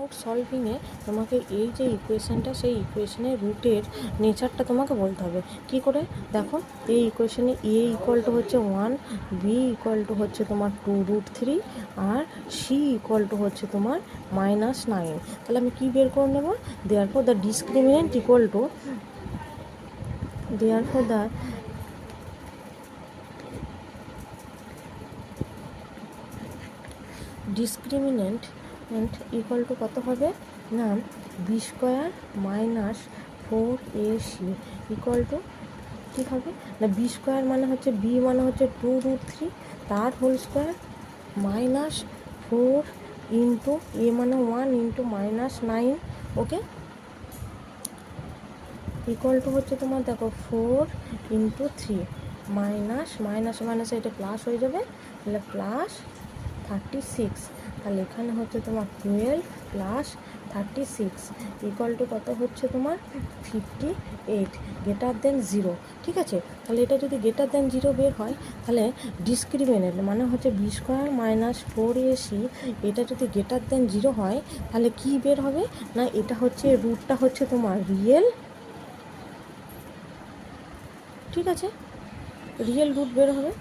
Root সলভিংয়ে তোমাকে এই যে ইকুয়েশানটা, সেই ইকুয়েশনের রুটের নেচারটা তোমাকে বলতে হবে। কি করে দেখো, এই ইকুয়েশনে এ ইকুয়াল টু হচ্ছে 1, বি ইকুয়াল টু হচ্ছে তোমার 2√3 আর সি ইকুয়াল টু হচ্ছে তোমার -9। তাহলে আমি কি বের করে নেব? Therefore the discriminant equal to, therefore the discriminant equal to কত হবে না, b² - 4ac ইকুয়াল টু কী হবে না, b² মানে হচ্ছে b মানে হচ্ছে 2√3 তার হোল স্কোয়ার -4 ইন্টু a মানে 1 ইন্টু -9, ওকে, ইকুয়াল টু হচ্ছে তোমার দেখো 4 ইন্টু 3 মাইনাস এটা প্লাস হয়ে যাবে, তাহলে +36। তাহলে এখানে হচ্ছে তোমার 12 প্লাস 36 ইকুয়াল টু কত হচ্ছে তোমার 58 গ্রেটার দেন 0। ঠিক আছে, তাহলে এটা যদি গ্রেটার দেন 0 বের হয়, তাহলে ডিসক্রিমিনেন্ট মানে হচ্ছে b² - 4ac, এটা যদি গ্রেটার দেন 0 হয় তাহলে কি বের হবে না, এটা হচ্ছে রুটটা হচ্ছে তোমার রিয়েল। ঠিক আছে, রিয়েল রুট বের হবে।